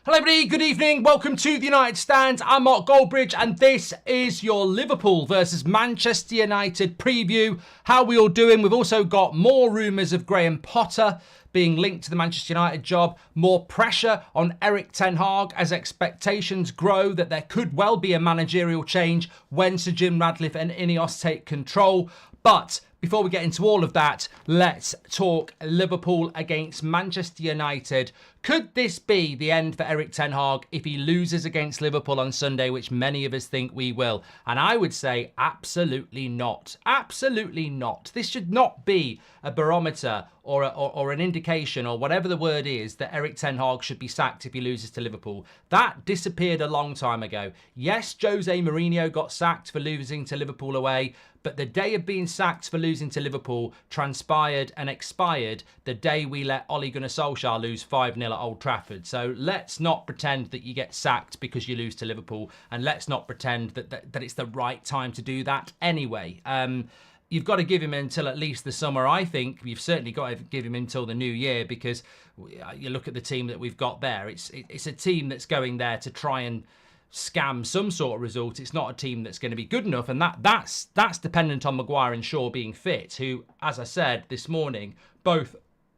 Hello everybody, good evening, welcome to the United Stand. I'm Mark Goldbridge and this is your Liverpool versus Manchester United preview. How are we all doing? We've also got more rumours of Graham Potter being linked to the Manchester United job, more pressure on Erik ten Hag as expectations grow that there could well be a managerial change when Sir Jim Ratcliffe and Inos take control. But before we get into all of that, let's talk Liverpool against Manchester United. Could this be the end for Erik ten Hag if he loses against Liverpool on Sunday, which many of us think we will? And I would say absolutely not. Absolutely not. This should not be a barometer or an indication or whatever the word is that Erik ten Hag should be sacked if he loses to Liverpool. That disappeared a long time ago. Yes, Jose Mourinho got sacked for losing to Liverpool away, but the day of being sacked for losing to Liverpool transpired and expired the day we let Ole Gunnar Solskjaer lose 5-0 at Old Trafford. So let's not pretend that you get sacked because you lose to Liverpool, and let's not pretend that it's the right time to do that anyway. You've got to give him until at least the summer. I think you've certainly got to give him until the new year, because you look at the team that we've got there. It's a team that's going there to try and scam some sort of result. It's not a team that's going to be good enough, and that's dependent on Maguire and Shaw being fit, who, as I said this morning, both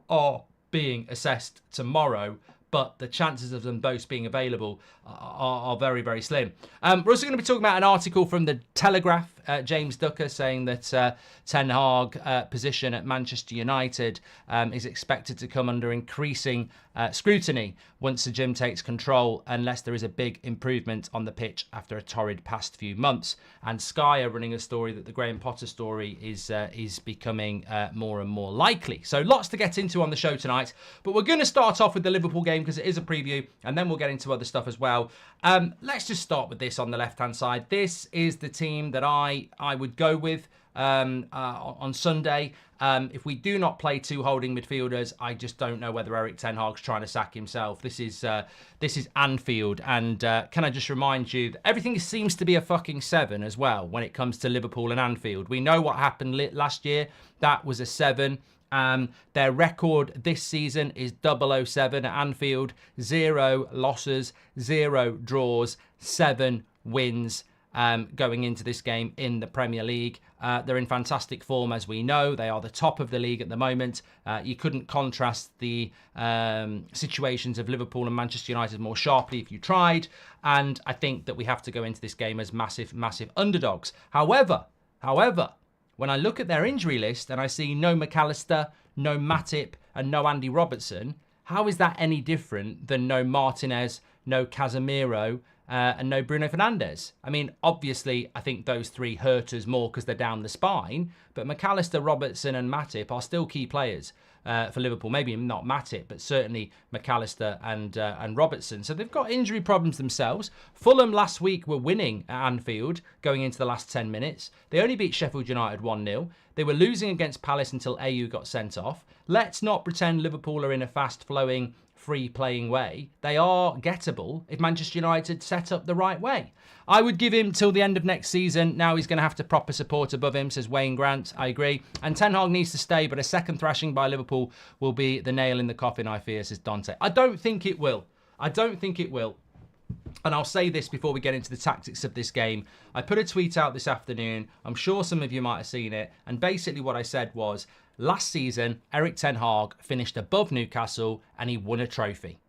are being assessed tomorrow, but the chances of them both being available are very, very slim. We're also going to be talking about an article from the Telegraph, James Ducker, saying that Ten Hag position at Manchester United is expected to come under increasing scrutiny once the Jim takes control, unless there is a big improvement on the pitch after a torrid past few months. And Sky are running a story that the Graham Potter story is becoming more and more likely. So lots to get into on the show tonight, but we're going to start off with the Liverpool game because it is a preview, and then we'll get into other stuff as well. Let's just start with this on the left-hand side. This is the team that I would go with on Sunday. If we do not play two holding midfielders, I just don't know whether Erik ten Hag's trying to sack himself. This is Anfield, and can I just remind you that everything seems to be a fucking 7 as well when it comes to Liverpool and Anfield. We know what happened last year. That was a 7. Their record this season is 007 at Anfield. 0 losses, 0 draws, 7 wins going into this game in the Premier League. They're in fantastic form, as we know. They are the top of the league at the moment. You couldn't contrast the situations of Liverpool and Manchester United more sharply if you tried. And I think that we have to go into this game as massive, massive underdogs. However, when I look at their injury list and I see no McAllister, no Matip and no Andy Robertson, how is that any different than no Martinez, no Casemiro and no Bruno Fernandes? I mean, obviously, I think those three hurt us more because they're down the spine, but McAllister, Robertson and Matip are still key players for Liverpool. Maybe not Matip, but certainly McAllister and Robertson. So they've got injury problems themselves. Fulham last week were winning at Anfield going into the last 10 minutes. They only beat Sheffield United 1-0. They were losing against Palace until AU got sent off. Let's not pretend Liverpool are in a fast-flowing, free-playing way. They are gettable if Manchester United set up the right way. I would give him till the end of next season. Now he's going to have to proper support above him, says Wayne Grant. I agree. And Ten Hag needs to stay, but a second thrashing by Liverpool will be the nail in the coffin, I fear, says Dante. I don't think it will. I don't think it will. And I'll say this before we get into the tactics of this game. I put a tweet out this afternoon. I'm sure some of you might have seen it. And basically what I said was, last season, Erik ten Hag finished above Newcastle and he won a trophy.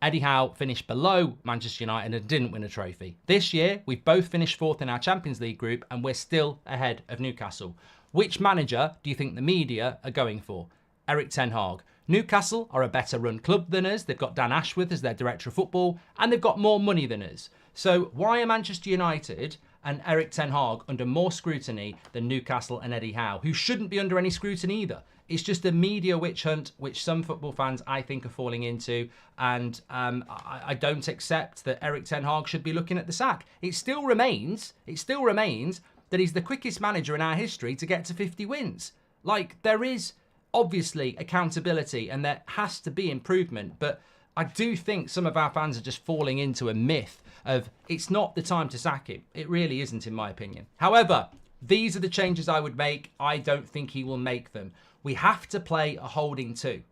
Eddie Howe finished below Manchester United and didn't win a trophy. This year, we've both finished 4th in our Champions League group and we're still ahead of Newcastle. Which manager do you think the media are going for? Erik ten Hag. Newcastle are a better run club than us. They've got Dan Ashworth as their director of football and they've got more money than us. So why are Manchester United and Erik ten Hag under more scrutiny than Newcastle and Eddie Howe, who shouldn't be under any scrutiny either? It's just a media witch hunt, which some football fans, I think, are falling into. And I don't accept that Erik ten Hag should be looking at the sack. It still remains that he's the quickest manager in our history to get to 50 wins. Like, there is obviously accountability and there has to be improvement. But I do think some of our fans are just falling into a myth of it's not the time to sack him. It really isn't, in my opinion. However, these are the changes I would make. I don't think he will make them. We have to play a holding 2.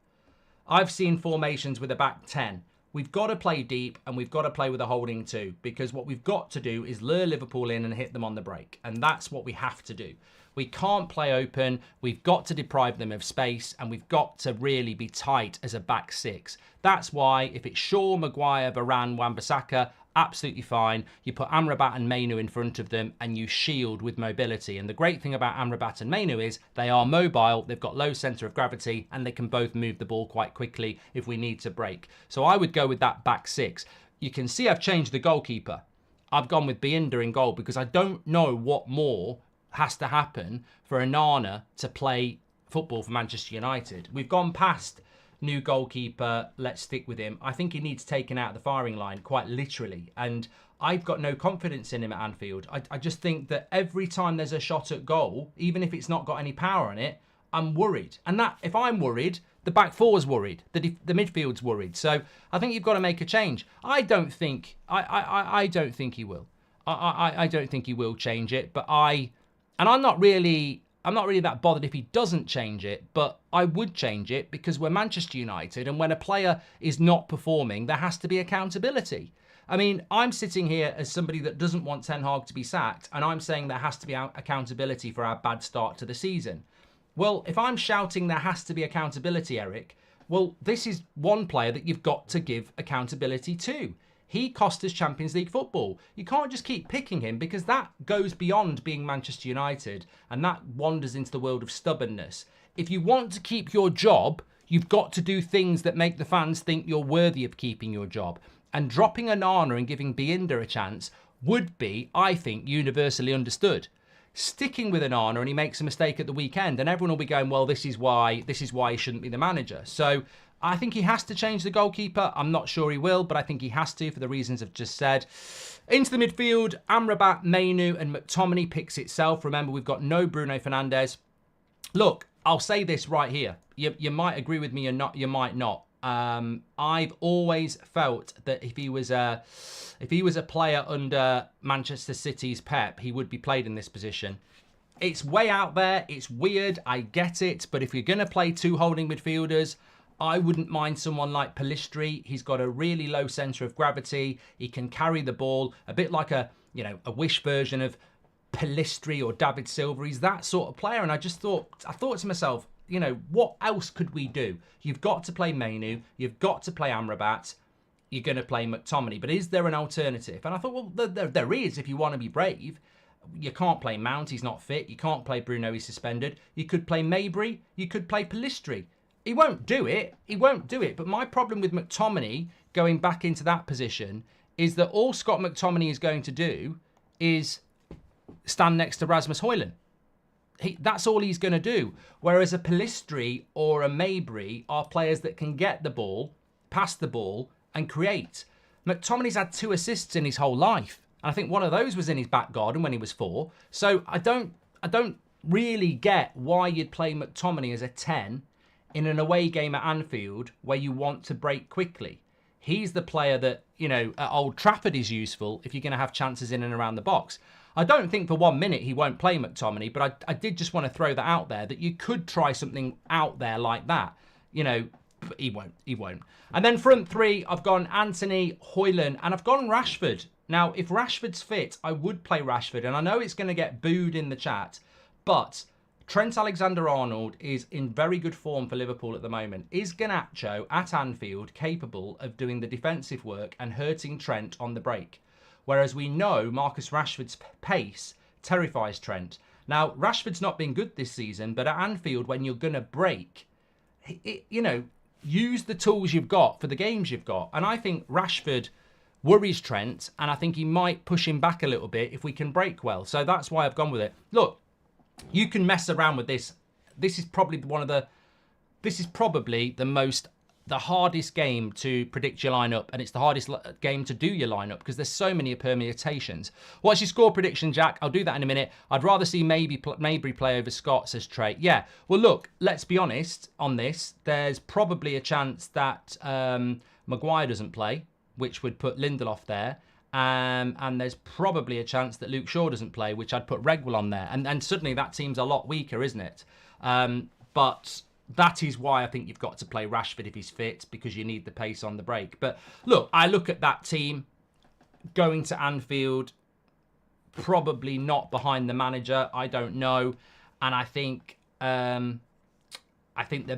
I've seen formations with a back 10. we've got to play deep and we've got to play with a holding too, because what we've got to do is lure Liverpool in and hit them on the break. And that's what we have to do. We can't play open. We've got to deprive them of space, and we've got to really be tight as a back six. That's why if it's Shaw, Maguire, Varane, Wan-Bissaka, absolutely fine. You put Amrabat and Mainu in front of them and you shield with mobility. And the great thing about Amrabat and Mainu is they are mobile, they've got low centre of gravity, and they can both move the ball quite quickly if we need to break. So I would go with that back six. You can see I've changed the goalkeeper. I've gone with Binder in goal because I don't know what more has to happen for Onana to play football for Manchester United. We've gone past new goalkeeper, let's stick with him. I think he needs taken out of the firing line, quite literally. And I've got no confidence in him at Anfield. I just think that every time there's a shot at goal, even if it's not got any power on it, I'm worried. And that, if I'm worried, the back four's worried, the midfield's worried. So I think you've got to make a change. I don't think he will. I don't think he will change it, but I'm not really that bothered if he doesn't change it, but I would change it because we're Manchester United, and when a player is not performing, there has to be accountability. I mean, I'm sitting here as somebody that doesn't want Ten Hag to be sacked, and I'm saying there has to be accountability for our bad start to the season. Well, if I'm shouting there has to be accountability, Eric, well, this is one player that you've got to give accountability to. He cost us Champions League football. You can't just keep picking him because that goes beyond being Manchester United and that wanders into the world of stubbornness. If you want to keep your job, you've got to do things that make the fans think you're worthy of keeping your job. And dropping Onana and giving Binder a chance would be, I think, universally understood. Sticking with Onana and he makes a mistake at the weekend and everyone will be going, well, this is why he shouldn't be the manager. So I think he has to change the goalkeeper. I'm not sure he will, but I think he has to for the reasons I've just said. Into the midfield, Amrabat, Mainu and McTominay picks itself. Remember, we've got no Bruno Fernandes. Look, I'll say this right here. You might agree with me or not, you might not. I've always felt that if he was a player under Manchester City's Pep, he would be played in this position. It's way out there. It's weird. I get it. But if you're going to play two holding midfielders, I wouldn't mind someone like Pellistri. He's got a really low centre of gravity. He can carry the ball a bit like a Wish version of Pellistri or David Silva. He's that sort of player. And I thought to myself, what else could we do? You've got to play Mainu. You've got to play Amrabat. You're going to play McTominay. But is there an alternative? And I thought, well, there is if you want to be brave. You can't play Mount. He's not fit. You can't play Bruno. He's suspended. You could play Mabry. You could play Pellistri. He won't do it. He won't do it. But my problem with McTominay going back into that position is that all Scott McTominay is going to do is stand next to Rasmus Højlund. That's all he's going to do. Whereas a Pellistri or a Mabry are players that can get the ball, pass the ball, and create. McTominay's had 2 assists in his whole life. And I think one of those was in his back garden when he was 4. So I don't really get why you'd play McTominay as a 10 in an away game at Anfield where you want to break quickly. He's the player that, at Old Trafford is useful if you're going to have chances in and around the box. I don't think for 1 minute he won't play McTominay, but I did just want to throw that out there, that you could try something out there like that. But he won't. And then front three, I've gone Anthony, Højlund, and I've gone Rashford. Now, if Rashford's fit, I would play Rashford, and I know it's going to get booed in the chat, but Trent Alexander-Arnold is in very good form for Liverpool at the moment. Is Garnacho at Anfield capable of doing the defensive work and hurting Trent on the break? Whereas we know Marcus Rashford's pace terrifies Trent. Now, Rashford's not been good this season, but at Anfield, when you're going to break, use the tools you've got for the games you've got. And I think Rashford worries Trent, and I think he might push him back a little bit if we can break well. So that's why I've gone with it. Look, you can mess around with this. This is probably the hardest game to predict your lineup, and it's the hardest game to do your lineup because there's so many permutations. What's your score prediction, Jack? I'll do that in a minute. I'd rather see Mabry play over Scott, says Trey. Yeah, well, look, let's be honest on this. There's probably a chance that Maguire doesn't play, which would put Lindelof there. And there's probably a chance that Luke Shaw doesn't play, which I'd put Regwell on there. And suddenly that team's a lot weaker, isn't it? But that is why I think you've got to play Rashford if he's fit, because you need the pace on the break. But look, I look at that team going to Anfield, probably not behind the manager. I don't know. And I think the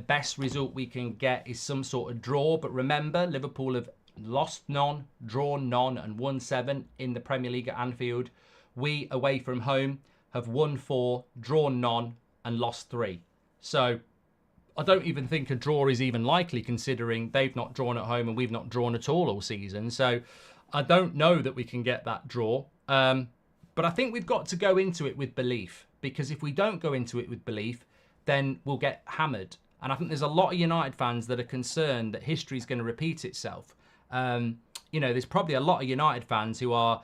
best result we can get is some sort of draw. But remember, Liverpool have lost none, drawn none, and won 7 in the Premier League at Anfield. We, away from home, have won 4, drawn none, and lost 3. So I don't even think a draw is even likely, considering they've not drawn at home and we've not drawn at all season. So I don't know that we can get that draw. But I think we've got to go into it with belief, because if we don't go into it with belief, then we'll get hammered. And I think there's a lot of United fans that are concerned that history is going to repeat itself. There's probably a lot of United fans who are,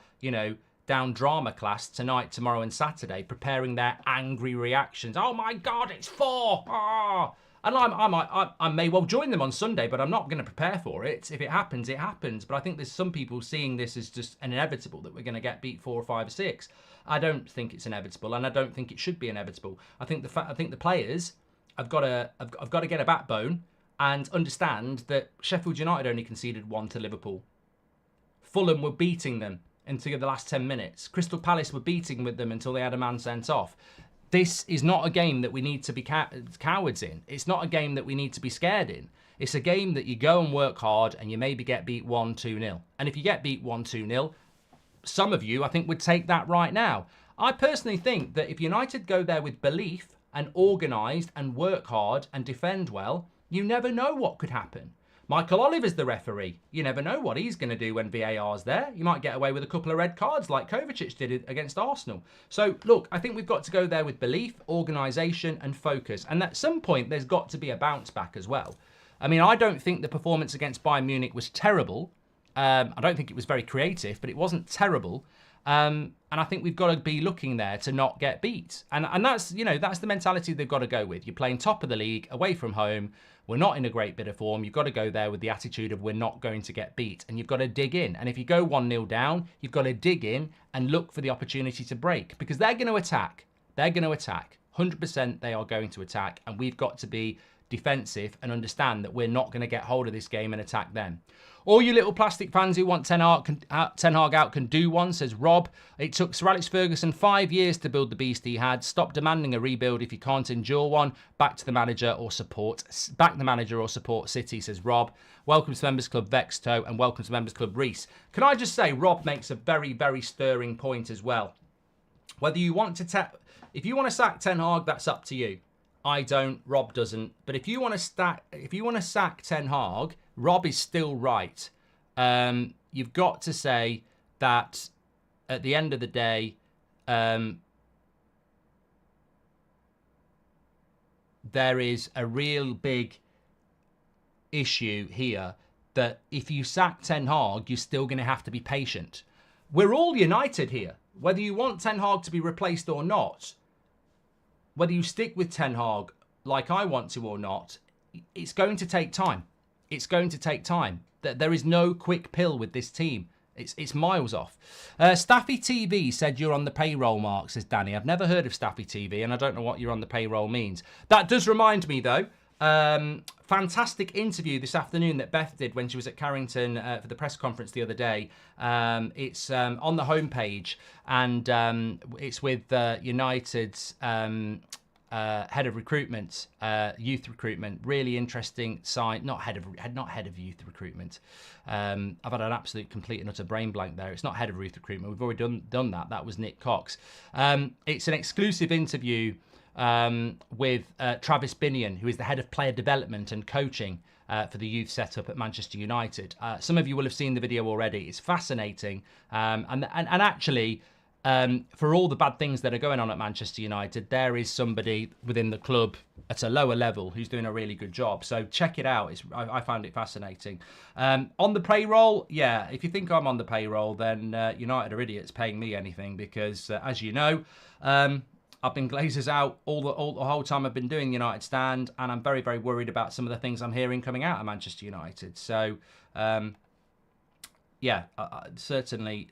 down drama class tonight, tomorrow and Saturday, preparing their angry reactions. Oh my God, it's 4! Ah! And I may well join them on Sunday, but I'm not going to prepare for it. If it happens, it happens. But I think there's some people seeing this as just an inevitable, that we're going to get beat 4 or 5 or 6. I don't think it's inevitable, and I don't think it should be inevitable. I think the players have got to get a backbone and understand that Sheffield United only conceded 1 to Liverpool. Fulham were beating them until the last 10 minutes. Crystal Palace were beating with them until they had a man sent off. This is not a game that we need to be cowards in. It's not a game that we need to be scared in. It's a game that you go and work hard and you maybe get beat 1-2-0. And if you get beat 1-2-0, some of you, I think, would take that right now. I personally think that if United go there with belief and organised and work hard and defend well, you never know what could happen. Michael Oliver's the referee. You never know what he's going to do when VAR's there. You might get away with a couple of red cards like Kovacic did against Arsenal. So, look, I think we've got to go there with belief, organisation and focus. And at some point, there's got to be a bounce back as well. I mean, I don't think the performance against Bayern Munich was terrible. I don't think it was very creative, but it wasn't terrible. And I think we've got to be looking there to not get beat. And that's, that's the mentality they've got to go with. You're playing top of the league, away from home. We're not in a great bit of form. You've got to go there with the attitude of we're not going to get beat. And you've got to dig in. And if you go 1-0 down, you've got to dig in and look for the opportunity to break. Because they're going to attack. They're going to attack. 100% they are going to attack. And we've got to be defensive and understand that we're not going to get hold of this game and attack them. All you little plastic fans who want Ten Hag out can do one, says Rob. It took Sir Alex Ferguson 5 years to build the beast he had. Stop demanding a rebuild if you can't endure one. Back the manager or support City, says Rob. Welcome to Members Club Vexto and welcome to Members Club Reese. Can I just say, Rob makes a very, very stirring point as well. Whether you want to if you want to sack Ten Hag, that's up to you. I don't, Rob doesn't. But if you want to sack Ten Hag, Rob is still right. You've got to say that at the end of the day, there is a real big issue here that if you sack Ten Hag, you're still going to have to be patient. We're all united here. Whether you want Ten Hag to be replaced or not, whether you stick with Ten Hag like I want to or not, it's going to take time. It's going to take time. There is no quick pill with this team. It's miles off. Staffy TV said you're on the payroll, Mark, says Danny. I've never heard of Staffy TV, and I don't know what you're on the payroll means. That does remind me, though. Fantastic interview this afternoon that Beth did when she was at Carrington for the press conference the other day. It's on the homepage, and it's with United's head of recruitment, youth recruitment. Really interesting site. Not head of youth recruitment. I've had an absolute complete and utter brain blank there. It's not head of youth recruitment. We've already done that. That was Nick Cox. It's an exclusive interview with Travis Binion, who is the head of player development and coaching for the youth setup at Manchester United. Some of you will have seen the video already. It's fascinating. And actually, for all the bad things that are going on at Manchester United, there is somebody within the club at a lower level who's doing a really good job. So check it out. I found it fascinating. On the payroll, yeah, if you think I'm on the payroll, then United are idiots paying me anything because, as you know, I've been Glazers out all the whole time I've been doing United Stand, and I'm very, very worried about some of the things I'm hearing coming out of Manchester United. So Yeah, certainly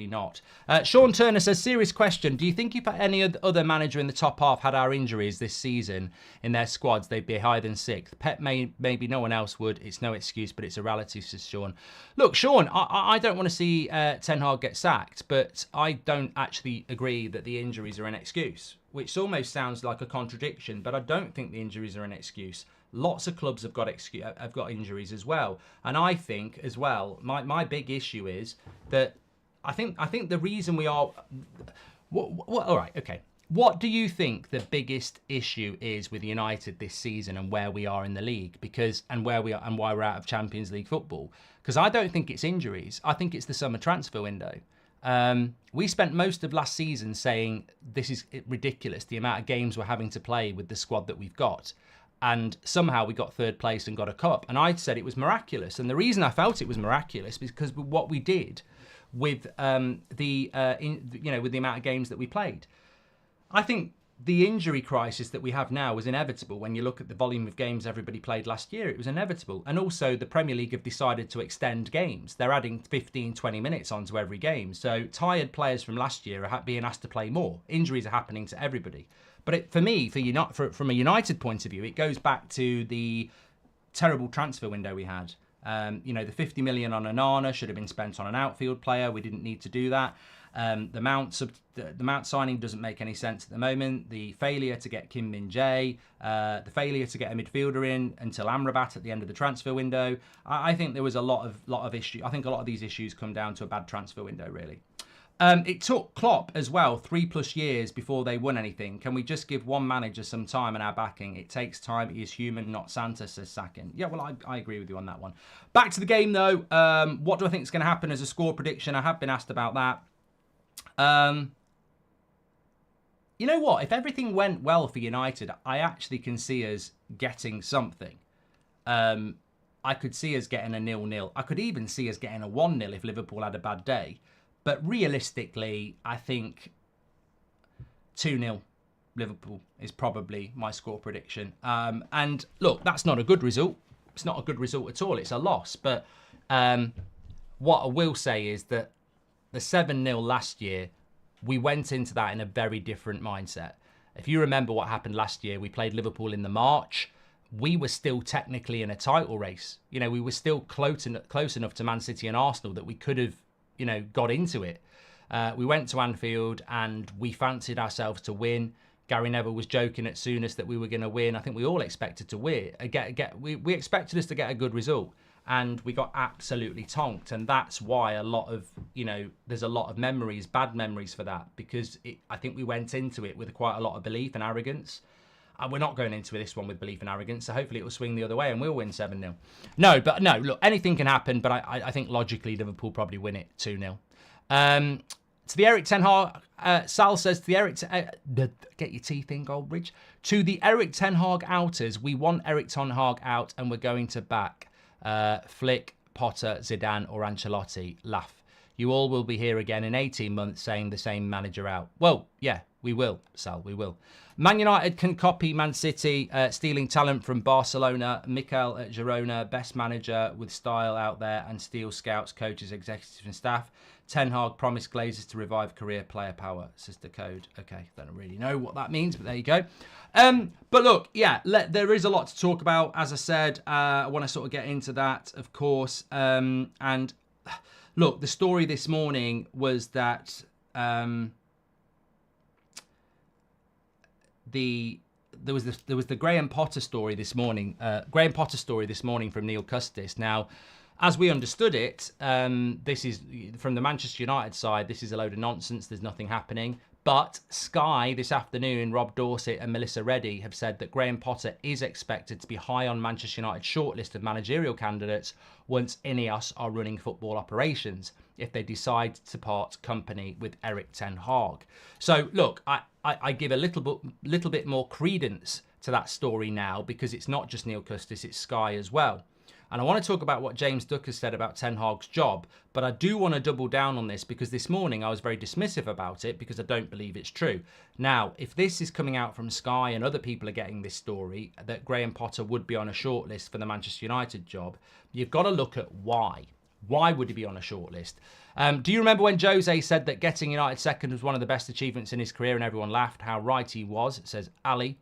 not. Sean Turner says, serious question. Do you think if any other manager in the top half had our injuries this season in their squads, they'd be higher than sixth? Pep maybe no one else would. It's no excuse, but it's a reality, says Sean. Look, Sean, I don't want to see Ten Hag get sacked, but I don't actually agree that the injuries are an excuse, which almost sounds like a contradiction, but I don't think the injuries are an excuse. Lots of clubs have got injuries as well, and I think as well. My big issue is that I think the reason we are. All right, okay. What do you think the biggest issue is with United this season and where we are in the league? And where we are and why we're out of Champions League football? Because I don't think it's injuries. I think it's the summer transfer window. We spent most of last season saying this is ridiculous, the amount of games we're having to play with the squad that we've got. And somehow we got third place and got a cup. And I said it was miraculous. And the reason I felt it was miraculous is because of what we did with with the amount of games that we played. I think the injury crisis that we have now was inevitable. When you look at the volume of games everybody played last year, it was inevitable. And also the Premier League have decided to extend games. They're adding 15, 20 minutes onto every game. So tired players from last year are being asked to play more. Injuries are happening to everybody. But from a United point of view, it goes back to the terrible transfer window we had. The 50 million on Onana should have been spent on an outfield player. We didn't need to do that. The Mount signing doesn't make any sense at the moment. The failure to get Kim Min-jae, the failure to get a midfielder in until Amrabat at the end of the transfer window. I think there was a lot of issues. I think a lot of these issues come down to a bad transfer window, really. It took Klopp as well 3+ years before they won anything. Can we just give one manager some time and our backing? It takes time. He is human, not Santa, says Sakin. Yeah, well, I agree with you on that one. Back to the game, though. What do I think is going to happen as a score prediction? I have been asked about that. You know what? If everything went well for United, I actually can see us getting something. I could see us getting a 0-0. I could even see us getting a 1-0 if Liverpool had a bad day. But realistically, I think 2-0 Liverpool is probably my score prediction. And look, that's not a good result. It's not a good result at all. It's a loss. But what I will say is that the 7-0 last year, we went into that in a very different mindset. If you remember what happened last year, we played Liverpool in the March. We were still technically in a title race. We were still close enough to Man City and Arsenal that we could have got into it. We went to Anfield and we fancied ourselves to win. Gary Neville was joking at Souness that we were going to win. I think we all expected to win. We expected us to get a good result, and we got absolutely tonked. And that's why there's a lot of memories, bad memories for that, because I think we went into it with quite a lot of belief and arrogance. And we're not going into this one with belief and arrogance, so hopefully it will swing the other way and we'll win 7-0. No, look, anything can happen, but I think logically Liverpool probably win it 2-0. To the Eric Ten Hag, Sal says, to the Eric, get your teeth in, Goldbridge. To the Eric Ten Hag outers, we want Eric Ten Hag out and we're going to back Flick, Potter, Zidane or Ancelotti. Laugh. You all will be here again in 18 months saying the same manager out. Well, yeah, we will, Sal, we will. Man United can copy Man City, stealing talent from Barcelona. Mikel at Girona, best manager with style out there, and steal scouts, coaches, executives and staff. Ten Hag promised Glazers to revive career player power, says the code. Okay, don't really know what that means, but there you go. But look, yeah, there is a lot to talk about. As I said, I want to sort of get into that, of course. And look, the story this morning was that there was the Graham Potter story this morning. Graham Potter story this morning from Neil Custis. Now, as we understood it, this is from the Manchester United side. This is a load of nonsense. There's nothing happening. But Sky this afternoon, Rob Dorsett and Melissa Reddy have said that Graham Potter is expected to be high on Manchester United's shortlist of managerial candidates once Ineos are running football operations, if they decide to part company with Eric Ten Hag. So look, I give a little bit more credence to that story now, because it's not just Neil Custis, it's Sky as well. And I want to talk about what James Ducker said about Ten Hag's job, but I do want to double down on this, because this morning I was very dismissive about it because I don't believe it's true. Now, if this is coming out from Sky and other people are getting this story, that Graham Potter would be on a shortlist for the Manchester United job, you've got to look at why. Why would he be on a shortlist? Do you remember when Jose said that getting United second was one of the best achievements in his career and everyone laughed? How right he was, says Ali.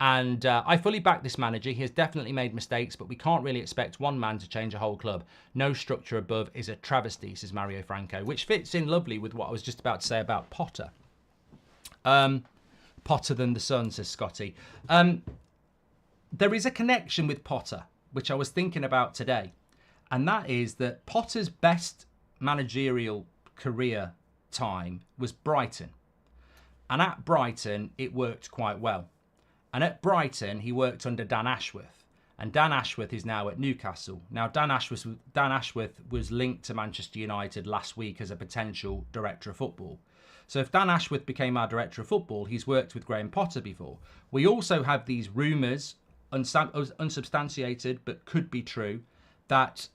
And I fully back this manager. He has definitely made mistakes, but we can't really expect one man to change a whole club. No structure above is a travesty, says Mario Franco, which fits in lovely with what I was just about to say about Potter. Potter than the sun, says Scotty. There is a connection with Potter, which I was thinking about today. And that is that Potter's best managerial career time was Brighton. And at Brighton, it worked quite well. And at Brighton, he worked under Dan Ashworth. And Dan Ashworth is now at Newcastle. Now, Dan Ashworth was linked to Manchester United last week as a potential director of football. So if Dan Ashworth became our director of football, he's worked with Graham Potter before. We also have these rumours, unsubstantiated, but could be true, that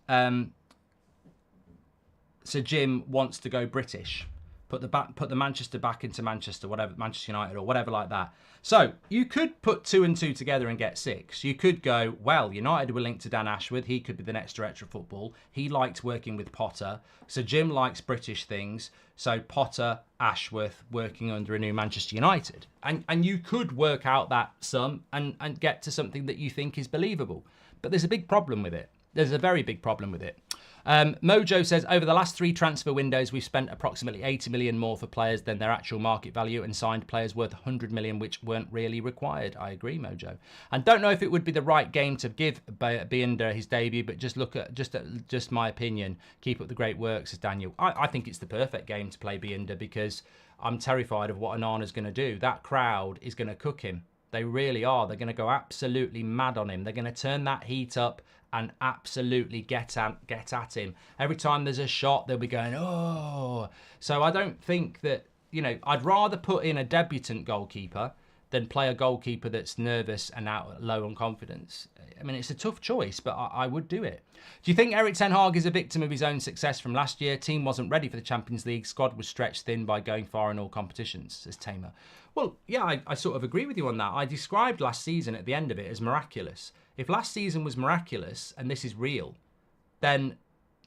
Sir Jim wants to go British. Put the Manchester back into Manchester, whatever, Manchester United or whatever like that. So you could put 2 and 2 together and get 6. You could go, well, United were linked to Dan Ashworth. He could be the next director of football. He liked working with Potter. So Jim likes British things. So Potter, Ashworth working under a new Manchester United. And you could work out that sum and get to something that you think is believable. But there's a big problem with it. There's a very big problem with it. Mojo says, over the last 3 transfer windows, we've spent approximately 80 million more for players than their actual market value and signed players worth 100 million, which weren't really required. I agree, Mojo. And don't know if it would be the right game to give Binder his debut, but just my opinion. Keep up the great work, says Daniel. I think it's the perfect game to play Binder because I'm terrified of what Onana's going to do. That crowd is going to cook him. They really are. They're going to go absolutely mad on him. They're going to turn that heat up and absolutely get at him. Every time there's a shot, they'll be going, oh. So I don't think that, I'd rather put in a debutant goalkeeper than play a goalkeeper that's nervous and low on confidence. I mean, it's a tough choice, but I would do it. Do you think Erik ten Hag is a victim of his own success from last year? Team wasn't ready for the Champions League. Squad was stretched thin by going far in all competitions, says Tamer. Well, yeah, I sort of agree with you on that. I described last season at the end of it as miraculous. If last season was miraculous and this is real, then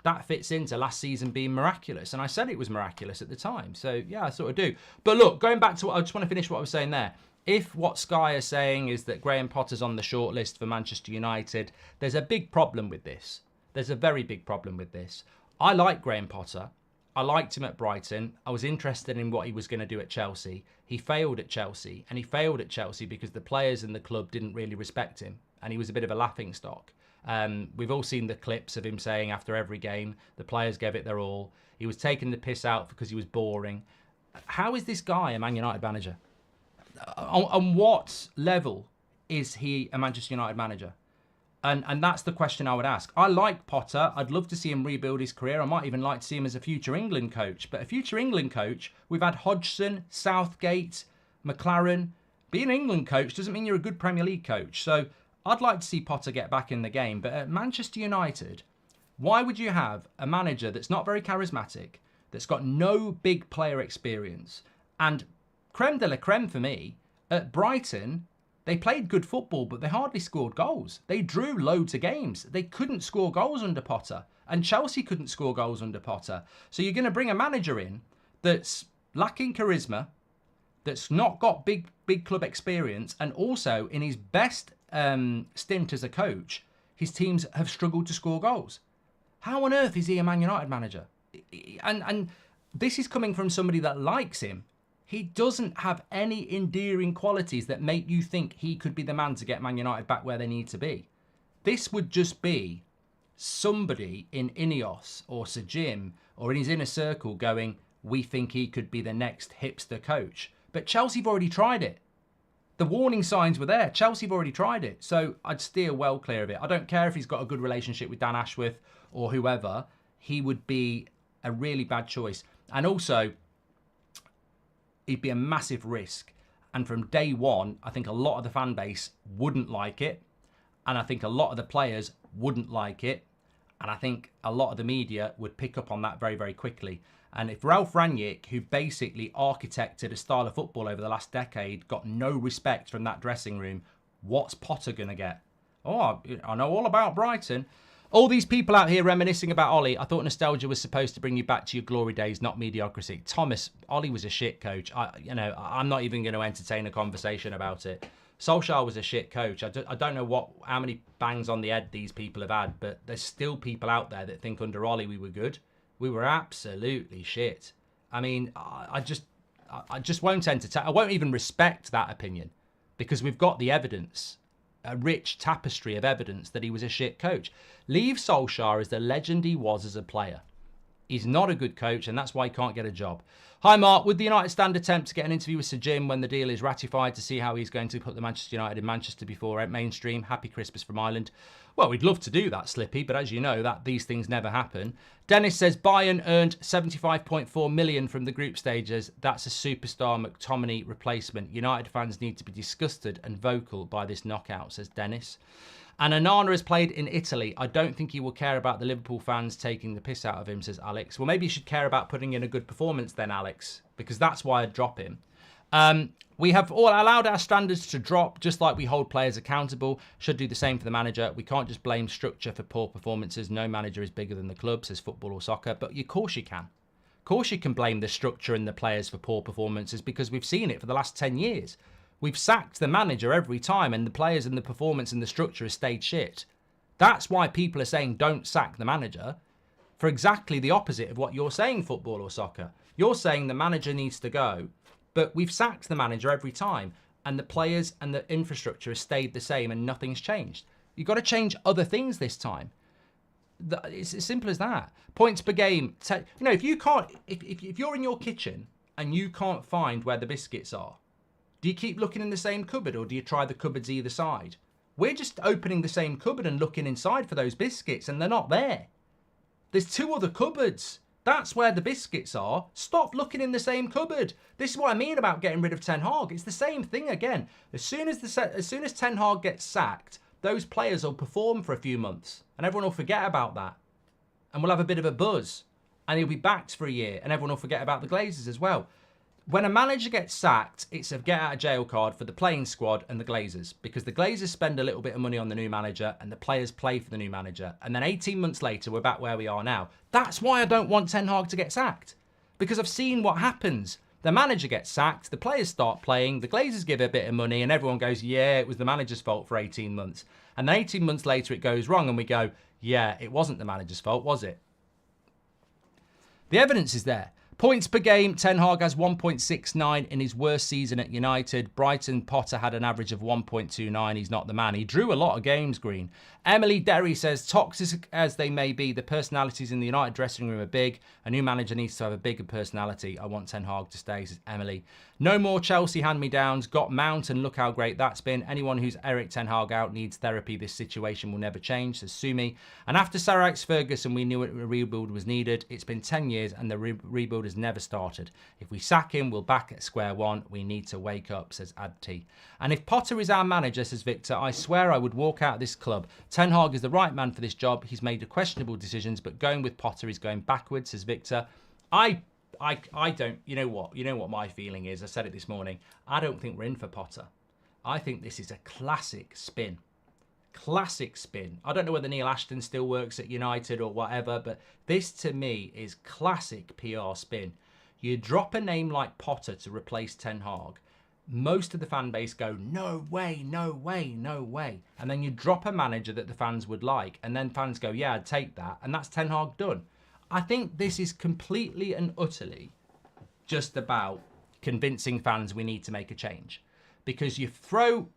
that fits into last season being miraculous. And I said it was miraculous at the time. So, yeah, I sort of do. But look, going back to I just want to finish what I was saying there. If what Sky are saying is that Graham Potter's on the shortlist for Manchester United, there's a big problem with this. There's a very big problem with this. I like Graham Potter. I liked him at Brighton. I was interested in what he was going to do at Chelsea. He failed at Chelsea. And he failed at Chelsea because the players in the club didn't really respect him. And he was a bit of a laughingstock. We've all seen the clips of him saying after every game, the players gave it their all. He was taking the piss out because he was boring. How is this guy a Man United manager? On what level is he a Manchester United manager? And that's the question I would ask. I like Potter. I'd love to see him rebuild his career. I might even like to see him as a future England coach. But a future England coach, we've had Hodgson, Southgate, McLaren. Being an England coach doesn't mean you're a good Premier League coach. So I'd like to see Potter get back in the game. But at Manchester United, why would you have a manager that's not very charismatic, that's got no big player experience, and creme de la creme for me, at Brighton, they played good football, but they hardly scored goals. They drew loads of games. They couldn't score goals under Potter. And Chelsea couldn't score goals under Potter. So you're going to bring a manager in that's lacking charisma, that's not got big club experience, and also in his best stint as a coach, his teams have struggled to score goals. How on earth is he a Man United manager? And this is coming from somebody that likes him. He doesn't have any endearing qualities that make you think he could be the man to get Man United back where they need to be. This would just be somebody in Ineos or Sir Jim or in his inner circle going, we think he could be the next hipster coach. But Chelsea have already tried it. The warning signs were there. Chelsea have already tried it. So I'd steer well clear of it. I don't care if he's got a good relationship with Dan Ashworth or whoever. He would be a really bad choice. And also, he'd be a massive risk. And from day one, I think a lot of the fan base wouldn't like it. And I think a lot of the players wouldn't like it. And I think a lot of the media would pick up on that very, very quickly. And if Ralph Rangnick, who basically architected a style of football over the last decade, got no respect from that dressing room, what's Potter going to get? Oh, I know all about Brighton. All these people out here reminiscing about Ollie. I thought nostalgia was supposed to bring you back to your glory days, not mediocrity. Thomas, Ollie was a shit coach. I'm not even going to entertain a conversation about it. Solskjaer was a shit coach. I don't know how many bangs on the head these people have had, but there's still people out there that think under Ollie we were good. We were absolutely shit. I mean, I just won't entertain. I won't even respect that opinion because we've got the evidence. A rich tapestry of evidence that he was a shit coach. Leave Solskjaer as the legend he was as a player. He's not a good coach, and that's why he can't get a job. Hi, Mark. Would the United Stand attempt to get an interview with Sir Jim when the deal is ratified to see how he's going to put the Manchester United in Manchester before mainstream? Happy Christmas from Ireland. Well, we'd love to do that, Slippy, but as you know, these things never happen. Dennis says Bayern earned 75.4 million from the group stages. That's a superstar McTominay replacement. United fans need to be disgusted and vocal by this knockout, says Dennis. And Onana has played in Italy. I don't think he will care about the Liverpool fans taking the piss out of him, says Alex. Well, maybe you should care about putting in a good performance then, Alex, because that's why I'd drop him. We have all allowed our standards to drop, just like we hold players accountable. Should do the same for the manager. We can't just blame structure for poor performances. No manager is bigger than the club, says Football or Soccer. But of course you can. Of course you can blame the structure and the players for poor performances because we've seen it for the last 10 years. We've sacked the manager every time and the players and the performance and the structure has stayed shit. That's why people are saying don't sack the manager for exactly the opposite of what you're saying, Football or Soccer. You're saying the manager needs to go, but we've sacked the manager every time and the players and the infrastructure has stayed the same and nothing's changed. You've got to change other things this time. It's as simple as that. Points per game. If you can't, if you're in your kitchen and you can't find where the biscuits are, do you keep looking in the same cupboard or do you try the cupboards either side? We're just opening the same cupboard and looking inside for those biscuits and they're not there. There's 2 other cupboards. That's where the biscuits are. Stop looking in the same cupboard. This is what I mean about getting rid of Ten Hag. It's the same thing again. As soon as Ten Hag gets sacked, those players will perform for a few months and everyone will forget about that. And we'll have a bit of a buzz and he'll be backed for a year and everyone will forget about the Glazers as well. When a manager gets sacked, it's a get out of jail card for the playing squad and the Glazers because the Glazers spend a little bit of money on the new manager and the players play for the new manager. And then 18 months later, we're back where we are now. That's why I don't want Ten Hag to get sacked because I've seen what happens. The manager gets sacked, the players start playing, the Glazers give a bit of money and everyone goes, yeah, it was the manager's fault for 18 months. And then 18 months later, it goes wrong and we go, yeah, it wasn't the manager's fault, was it? The evidence is there. Points per game, Ten Hag has 1.69 in his worst season at United. Brighton Potter had an average of 1.29. He's not the man. He drew a lot of games, Green. Emily Derry says, toxic as they may be, the personalities in the United dressing room are big. A new manager needs to have a bigger personality. I want Ten Hag to stay, says Emily. No more Chelsea hand-me-downs. Got Mount and look how great that's been. Anyone who's Eric Ten Hag out needs therapy. This situation will never change, says Sumi. And after Sir Alex Ferguson, we knew a rebuild was needed. It's been 10 years and the rebuild has never started. If we sack him, we're back at square one. We need to wake up, says Adti. And if Potter is our manager, says Victor, I swear I would walk out of this club. Ten Hag is the right man for this job. He's made questionable decisions, but going with Potter is going backwards, says Victor. I don't, you know what my feeling is. I said it this morning. I don't think we're in for Potter. I think this is a classic spin. Classic spin. I don't know whether Neil Ashton still works at United or whatever, but this to me is classic PR spin. You drop a name like Potter to replace Ten Hag. Most of the fan base go, no way, no way, no way. And then you drop a manager that the fans would like. And then fans go, yeah, I'd take that. And that's Ten Hag done. I think this is completely and utterly just about convincing fans we need to make a change. Because you throw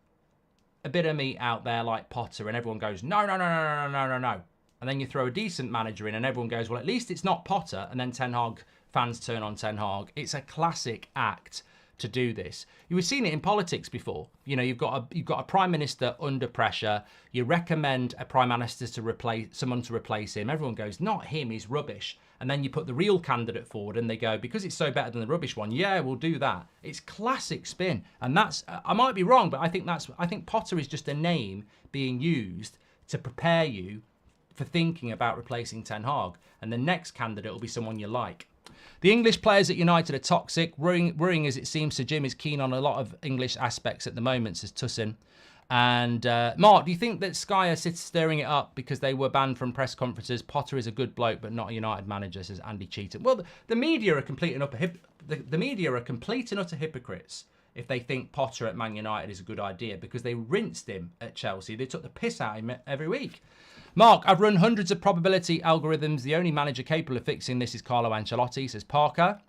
a bit of meat out there like Potter and everyone goes, no, no, no, no, no, no, no, no. And then you throw a decent manager in and everyone goes, well, at least it's not Potter. And then Ten Hag fans turn on Ten Hag. It's a classic act to do this. You've seen it in politics before. You know, you've got a prime minister under pressure. You recommend a prime minister to replace someone to replace him. Everyone goes, not him, he's rubbish. And then you put the real candidate forward and they go, because it's so better than the rubbish one, yeah, we'll do that. It's classic spin. And that's, I might be wrong, but I think Potter is just a name being used to prepare you for thinking about replacing Ten Hag. And the next candidate will be someone you like. The English players at United are toxic. Worrying as it seems, Sir Jim is keen on a lot of English aspects at the moment, says Tussin. And Mark, do you think that Sky are stirring it up because they were banned from press conferences? Potter is a good bloke, but not a United manager, says Andy Cheatham. Well, the media are complete and utter the media are complete and utter hypocrites if they think Potter at Man United is a good idea, because they rinsed him at Chelsea. They took the piss out of him every week. Mark, I've run hundreds of probability algorithms. The only manager capable of fixing this is Carlo Ancelotti, says Parker.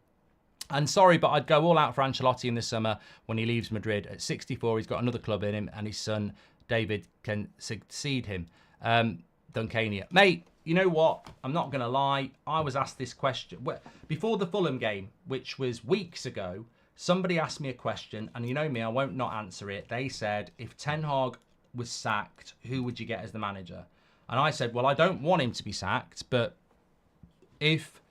And sorry, but I'd go all out for Ancelotti in the summer when he leaves Madrid. At 64, he's got another club in him, and his son, David, can succeed him. Duncania. Mate, you know what? I'm not going to lie. I was asked this question. Before the Fulham game, which was weeks ago, somebody asked me a question, and you know me, I won't not answer it. They said, if Ten Hag was sacked, who would you get as the manager? And I said, well, I don't want him to be sacked, but if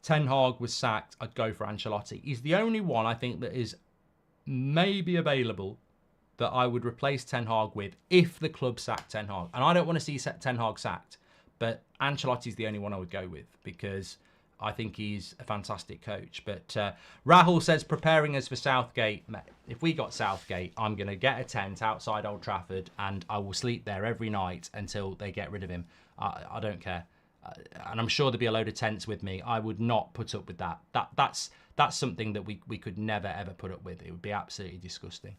Ten Hag was sacked, I'd go for Ancelotti. He's the only one I think that is maybe available that I would replace Ten Hag with if the club sacked Ten Hag. And I don't want to see Ten Hag sacked, but Ancelotti's the only one I would go with because I think he's a fantastic coach. But Rahul says, preparing us for Southgate. If we got Southgate, I'm going to get a tent outside Old Trafford and I will sleep there every night until they get rid of him. I don't care. And I'm sure there'll be a load of tents with me. I would not put up with that. That's something that we could never, ever put up with. It would be absolutely disgusting.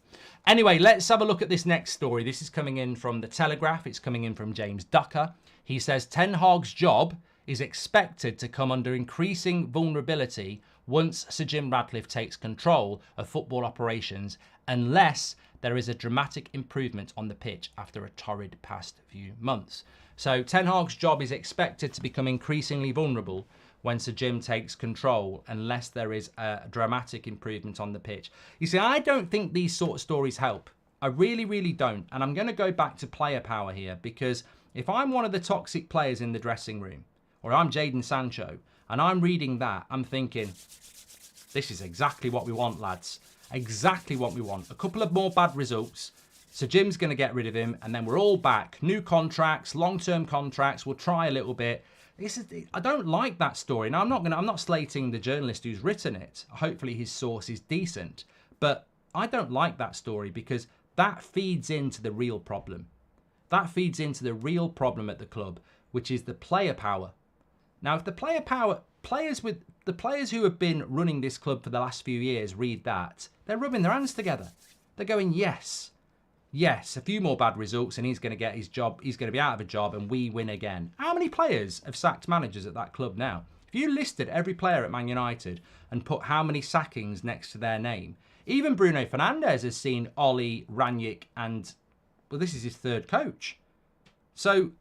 Anyway, let's have a look at this next story. This is coming in from The Telegraph. It's coming in from James Ducker. He says, Ten Hag's job is expected to come under increasing vulnerability once Sir Jim Ratcliffe takes control of football operations, unless there is a dramatic improvement on the pitch after a torrid past few months. So Ten Hag's job is expected to become increasingly vulnerable when Sir Jim takes control, unless there is a dramatic improvement on the pitch. You see, I don't think these sort of stories help. I really, really don't. And I'm going to go back to player power here, because if I'm one of the toxic players in the dressing room, or I'm Jadon Sancho, and I'm reading that, I'm thinking, this is exactly what we want, lads. Exactly what we want. A couple of more bad results. So Jim's going to get rid of him, and then we're all back. New contracts, long-term contracts. We'll try a little bit. I don't like that story. Now, I'm not slating the journalist who's written it. Hopefully his source is decent. But I don't like that story because that feeds into the real problem. That feeds into the real problem at the club, which is the player power. Now, if the players who have been running this club for the last few years read that, they're rubbing their hands together. They're going, yes, a few more bad results and he's going to get his job. He's going to be out of a job and we win again. How many players have sacked managers at that club now? If you listed every player at Man United and put how many sackings next to their name, even Bruno Fernandes has seen Ollie, Ranić, and, well, this is his third coach. So,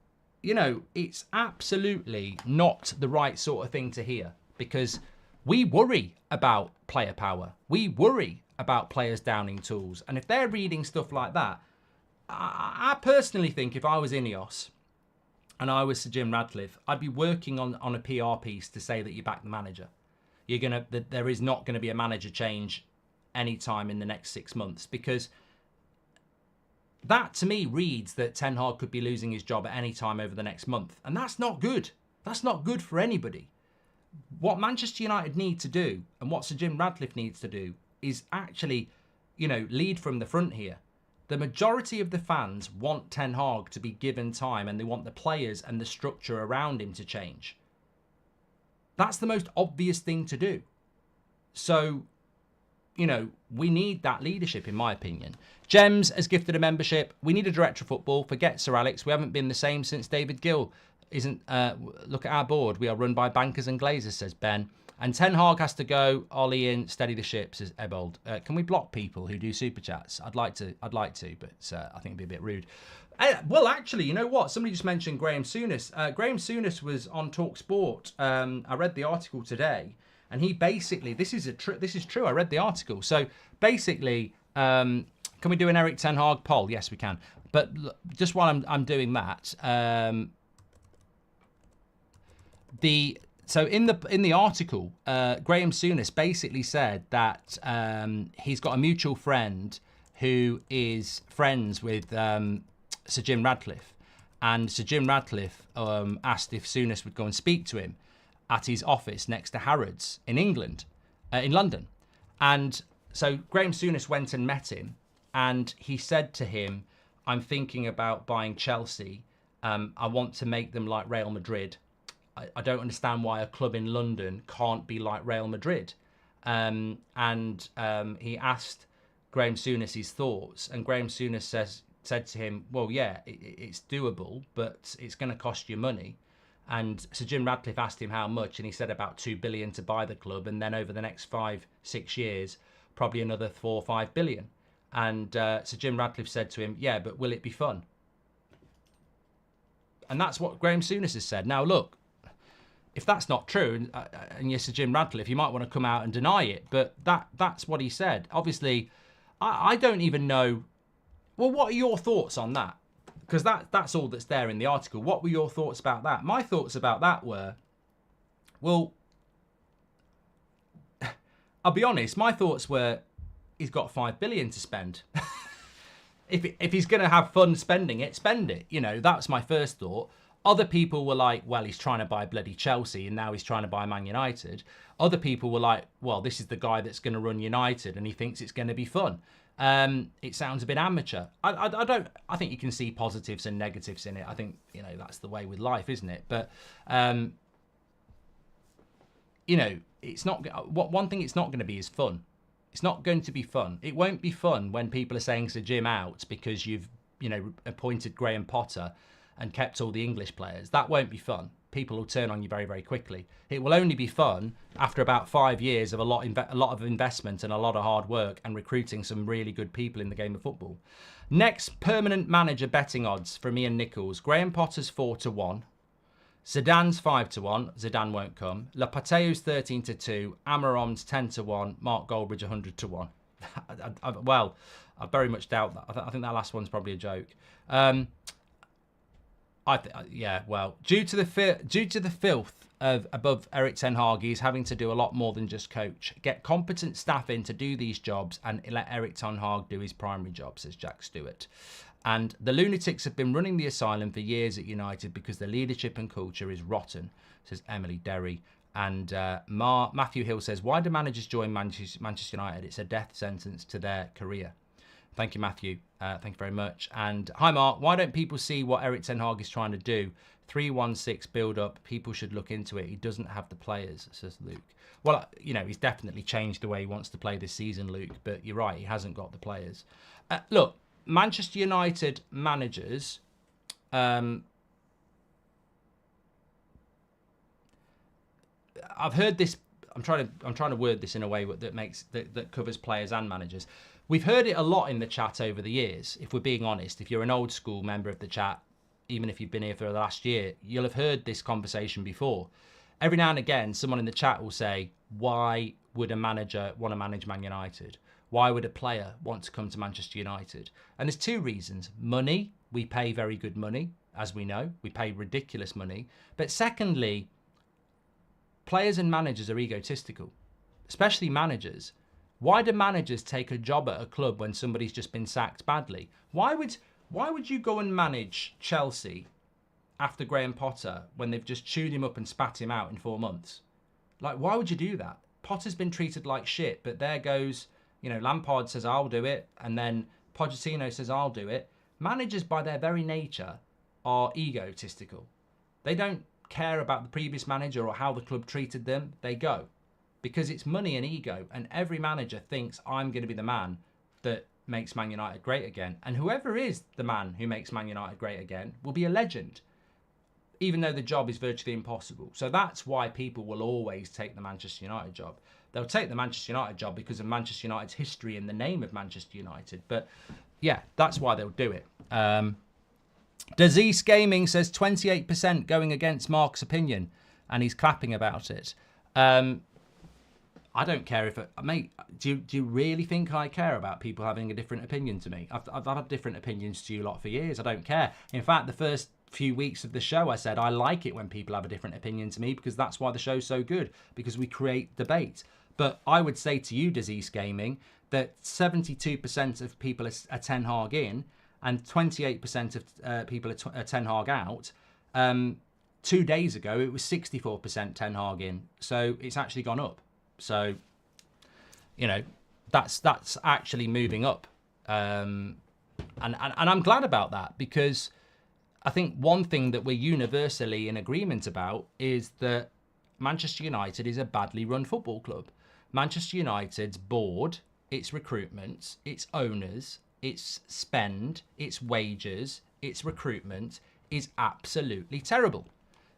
you know, it's absolutely not the right sort of thing to hear, because we worry about player power. We worry about players downing tools. And if they're reading stuff like that, I personally think if I was Ineos and I was Sir Jim Ratcliffe, I'd be working on a PR piece to say that you back the manager. That there is not going to be a manager change anytime in the next 6 months, because that, to me, reads that Ten Hag could be losing his job at any time over the next month. And that's not good. That's not good for anybody. What Manchester United need to do, and what Sir Jim Ratcliffe needs to do, is actually, lead from the front here. The majority of the fans want Ten Hag to be given time, and they want the players and the structure around him to change. That's the most obvious thing to do. So, we need that leadership, in my opinion. Gems has gifted a membership. We need a director of football. Forget Sir Alex. We haven't been the same since David Gill isn't. Look at our board. We are run by bankers and glazers, says Ben. And Ten Hag has to go. Ollie in, steady the ship, says Ebold. Can we block people who do super chats? I'd like to, but I think it'd be a bit rude. Well, actually, you know what? Somebody just mentioned Graham Souness. Graham Souness was on Talk Sport. I read the article today, and he basically, this is true. I read the article. So basically, can we do an Eric Ten Hag poll? Yes, we can. But just while I'm doing that, So in the article, Graham Souness basically said that he's got a mutual friend who is friends with Sir Jim Ratcliffe, and Sir Jim Ratcliffe asked if Souness would go and speak to him at his office next to Harrods in England, in London. And so Graham Souness went and met him, and he said to him, I'm thinking about buying Chelsea. I want to make them like Real Madrid. I don't understand why a club in London can't be like Real Madrid. And he asked Graham Souness his thoughts, and Graham Souness said to him, well, yeah, it's doable, but it's going to cost you money. And Sir Jim Ratcliffe asked him how much, and he said about 2 billion to buy the club, and then over the next 5-6 years, probably another 4 or 5 billion. And Sir Jim Ratcliffe said to him, yeah, but will it be fun? And that's what Graham Souness has said. Now, look, if that's not true, and you're Sir Jim Ratcliffe, you might want to come out and deny it, but that's what he said. Obviously, I don't even know. Well, what are your thoughts on that? Because that's all that's there in the article. What were your thoughts about that? My thoughts about that were, well, I'll be honest, my thoughts were, he's got 5 billion to spend. If he's going to have fun spending it, spend it. You know, that's my first thought. Other people were like, well, he's trying to buy bloody Chelsea and now he's trying to buy Man United. Other people were like, well, this is the guy that's going to run United and he thinks it's going to be fun. It sounds a bit amateur. I think you can see positives and negatives in it. I think, you know, that's the way with life, isn't it? But, you know, it's not, one thing it's not going to be is fun. It's not going to be fun. It won't be fun when people are saying Sir Jim out because you've, you know, appointed Graham Potter and kept all the English players. That won't be fun. People will turn on you very, very quickly. It will only be fun after about 5 years of a lot of investment and a lot of hard work and recruiting some really good people in the game of football. Next, permanent manager betting odds from Ian Nichols. Graham Potter's 4-1. Zidane's 5-1. Zidane won't come. Lopetegu's 13-2. Amaron's 10-1. Mark Goldbridge 100-1. Well, I very much doubt that. I think that last one's probably a joke. Yeah, well, due to the filth of above Eric Ten Hag, he's having to do a lot more than just coach. Get competent staff in to do these jobs and let Eric Ten Hag do his primary job, says Jack Stewart. And the lunatics have been running the asylum for years at United because the leadership and culture is rotten, says Emily Derry. And Matthew Hill says, why do managers join Manchester United? It's a death sentence to their career. Thank you, Matthew. Thank you very much. And hi, Mark. Why don't people see what Eric Ten Hag is trying to do? 3-1-6 build-up. People should look into it. He doesn't have the players, says Luke. Well, you know, he's definitely changed the way he wants to play this season, Luke. But you're right, he hasn't got the players. Look, Manchester United managers... I've heard this. I'm trying to word this in a way that covers players and managers. We've heard it a lot in the chat over the years, if we're being honest. If you're an old school member of the chat, even if you've been here for the last year, you'll have heard this conversation before. Every now and again, someone in the chat will say, why would a manager want to manage Man United? Why would a player want to come to Manchester United? And there's two reasons. Money, we pay very good money, as we know. We pay ridiculous money. But secondly, players and managers are egotistical, especially managers. Why do managers take a job at a club when somebody's just been sacked badly? Why would you go and manage Chelsea after Graham Potter when they've just chewed him up and spat him out in 4 months? Like, why would you do that? Potter's been treated like shit, but there goes, you know, Lampard says, I'll do it. And then Pochettino says, I'll do it. Managers, by their very nature, are egotistical. They don't care about the previous manager or how the club treated them. They go. Because it's money and ego, and every manager thinks I'm going to be the man that makes Man United great again. And whoever is the man who makes Man United great again will be a legend, even though the job is virtually impossible. So that's why people will always take the Manchester United job. They'll take the Manchester United job because of Manchester United's history and the name of Manchester United. But yeah, that's why they'll do it. Disease Gaming says 28% going against Mark's opinion, and he's clapping about it. I don't care if... mate, do you really think I care about people having a different opinion to me? I've had different opinions to you lot for years. I don't care. In fact, the first few weeks of the show, I said I like it when people have a different opinion to me because that's why the show's so good, because we create debate. But I would say to you, Disease Gaming, that 72% of people are Ten Hag in and 28% of people are Ten Hag out. 2 days ago, it was 64% Ten Hag in. So it's actually gone up. So, you know, that's actually moving up. And I'm glad about that, because I think one thing that we're universally in agreement about is that Manchester United is a badly run football club. Manchester United's board, its recruitment, its owners, its spend, its wages, its recruitment is absolutely terrible.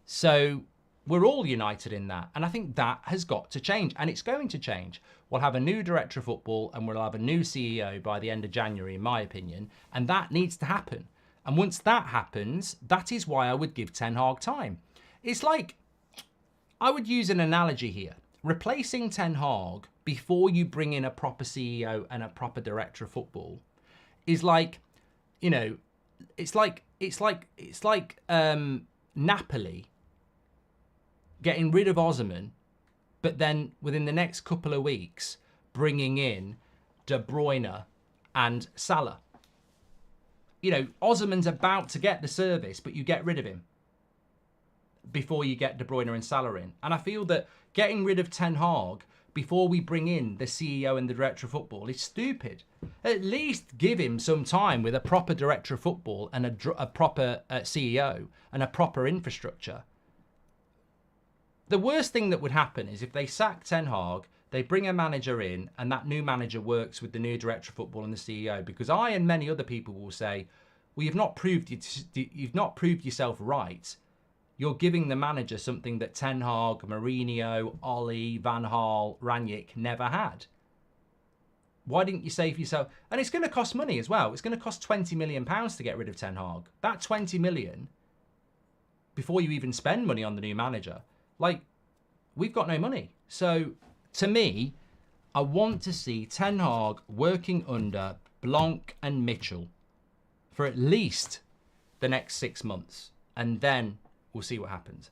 So we're all united in that. And I think that has got to change, and it's going to change. We'll have a new director of football and we'll have a new CEO by the end of January, in my opinion. And that needs to happen. And once that happens, that is why I would give Ten Hag time. It's like, I would use an analogy here. Replacing Ten Hag before you bring in a proper CEO and a proper director of football is like, you know, it's like Napoli getting rid of Osimhen, but then within the next couple of weeks bringing in De Bruyne and Salah. You know, Osimhen's about to get the service, but you get rid of him before you get De Bruyne and Salah in. And I feel that getting rid of Ten Hag before we bring in the CEO and the director of football is stupid. At least give him some time with a proper director of football and a proper CEO and a proper infrastructure. The worst thing that would happen is if they sack Ten Hag, they bring a manager in, and that new manager works with the new director of football and the CEO. Because I and many other people will say, well, you've not proved yourself right. You're giving the manager something that Ten Hag, Mourinho, Ollie, Van Gaal, Rangnick never had. Why didn't you save yourself? And it's going to cost money as well. It's going to cost £20 million to get rid of Ten Hag. That 20 million, before you even spend money on the new manager, like, we've got no money. So, to me, I want to see Ten Hag working under Blanc and Mitchell for at least the next 6 months. And then we'll see what happens.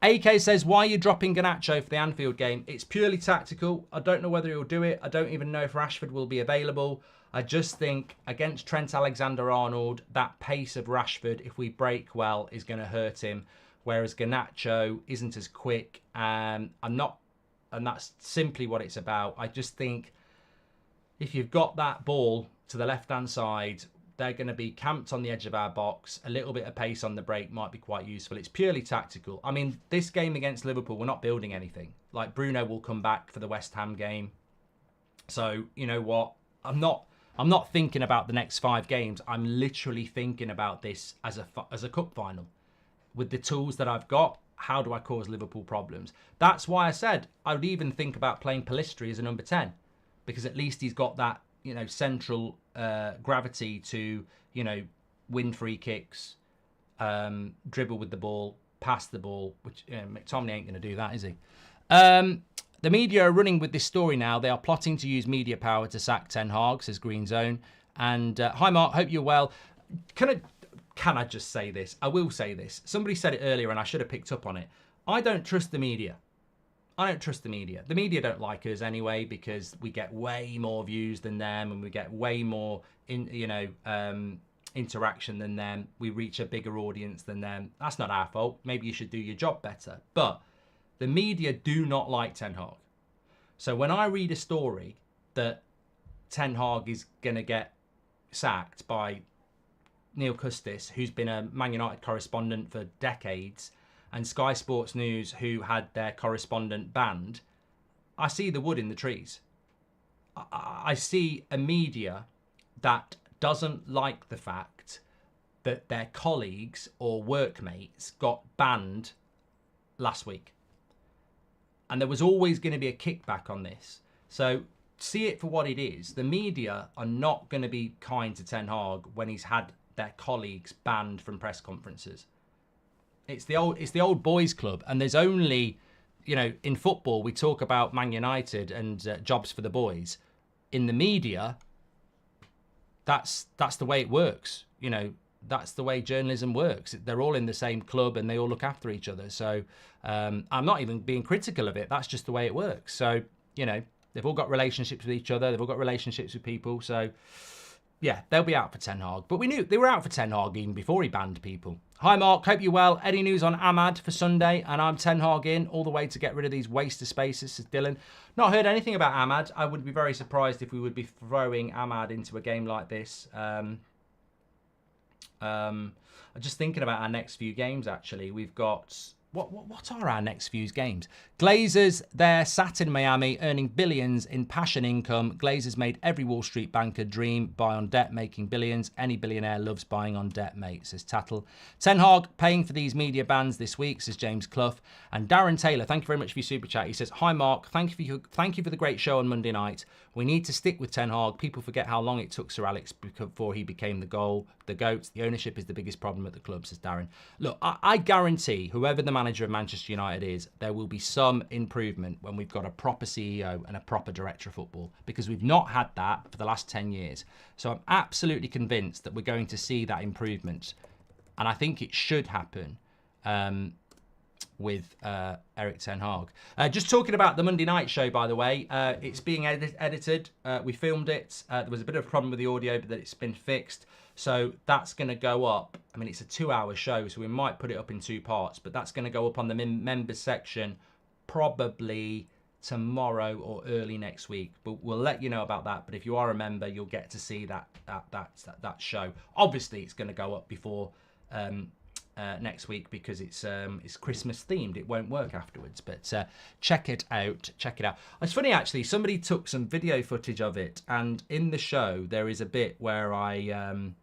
AK says, why are you dropping Garnacho for the Anfield game? It's purely tactical. I don't know whether he'll do it. I don't even know if Rashford will be available. I just think against Trent Alexander-Arnold, that pace of Rashford, if we break well, is going to hurt him. Whereas Garnacho isn't as quick. And that's simply what it's about. I just think if you've got that ball to the left-hand side, they're going to be camped on the edge of our box. A little bit of pace on the break might be quite useful. It's purely tactical. I mean, this game against Liverpool, we're not building anything. Like, Bruno will come back for the West Ham game. So, you know what? I'm not thinking about the next 5 games. I'm literally thinking about this as a cup final. With the tools that I've got, how do I cause Liverpool problems? That's why I said I would even think about playing Pellistri as a number 10. Because at least he's got that, you know, central gravity to, you know, win free kicks, dribble with the ball, pass the ball, which McTominay ain't going to do that, is he? The media are running with this story now. They are plotting to use media power to sack Ten Hag, says Green Zone. And hi, Mark, hope you're well. Can I just say this? I will say this. Somebody said it earlier and I should have picked up on it. I don't trust the media. I don't trust the media. The media don't like us anyway because we get way more views than them and we get way more interaction than them. We reach a bigger audience than them. That's not our fault. Maybe you should do your job better. But the media do not like Ten Hag. So when I read a story that Ten Hag is going to get sacked by Neil Custis, who's been a Man United correspondent for decades, and Sky Sports News, who had their correspondent banned, I see the wood in the trees. I see a media that doesn't like the fact that their colleagues or workmates got banned last week. And there was always going to be a kickback on this. So see it for what it is. The media are not going to be kind to Ten Hag when he's had their colleagues banned from press conferences. It's the old boys club, and there's only, you know, in football we talk about Man United and jobs for the boys. In the media, that's the way it works. You know, that's the way journalism works. They're all in the same club and they all look after each other. So I'm not even being critical of it. That's just the way it works. So, you know, they've all got relationships with each other. They've all got relationships with people. So yeah, they'll be out for Ten Hag. But we knew they were out for Ten Hag even before he banned people. Hi, Mark. Hope you're well. Any news on Ahmad for Sunday? And I'm Ten Hag in all the way to get rid of these waste of spaces, says Dylan. Not heard anything about Ahmad. I would be very surprised if we would be throwing Ahmad into a game like this. I'm just thinking about our next few games, actually. We've got... What are our next few games? Glazers, they're sat in Miami, earning billions in passion income. Glazers made every Wall Street banker dream, buy on debt, making billions. Any billionaire loves buying on debt, mate, says Tattle. Ten Hag paying for these media bans this week, says James Clough. And Darren Taylor, thank you very much for your super chat. He says, hi, Mark. Thank you for the great show on Monday night. We need to stick with Ten Hag. People forget how long it took Sir Alex before he became the GOAT. The ownership is the biggest problem at the club, says Darren. Look, I guarantee whoever the manager of Manchester United is, there will be some improvement when we've got a proper CEO and a proper director of football, because we've not had that for the last 10 years. So I'm absolutely convinced that we're going to see that improvement. And I think it should happen with Erik ten Hag. Just talking about the Monday night show, by the way, it's being edited. We filmed it. There was a bit of a problem with the audio, but it's been fixed. So that's going to go up. I mean, it's a 2-hour show, so we might put it up in 2 parts, but that's going to go up on the members section probably tomorrow or early next week. But we'll let you know about that. But if you are a member, you'll get to see that show. Obviously, it's going to go up before next week because it's Christmas themed. It won't work afterwards, but check it out. It's funny, actually, somebody took some video footage of it, and in the show there is a bit where I am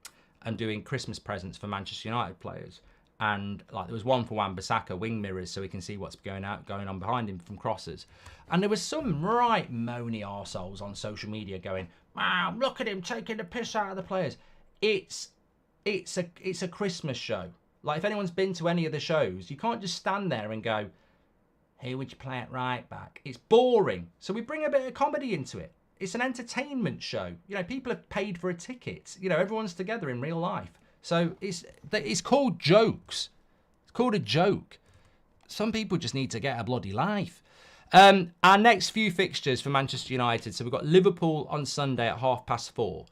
doing Christmas presents for Manchester United players, and like there was one for Wan-Bissaka, wing mirrors, so we can see what's going on behind him from crosses. And there was some right moany arseholes on social media going, wow, look at him taking the piss out of the players. It's a Christmas show. Like, if anyone's been to any of the shows, you can't just stand there and go, hey, would you play it right back? It's boring. So we bring a bit of comedy into it. It's an entertainment show. You know, people have paid for a ticket. You know, everyone's together in real life. So it's called jokes. It's called a joke. Some people just need to get a bloody life. Our next few fixtures for Manchester United. So we've got Liverpool on Sunday at 4:30.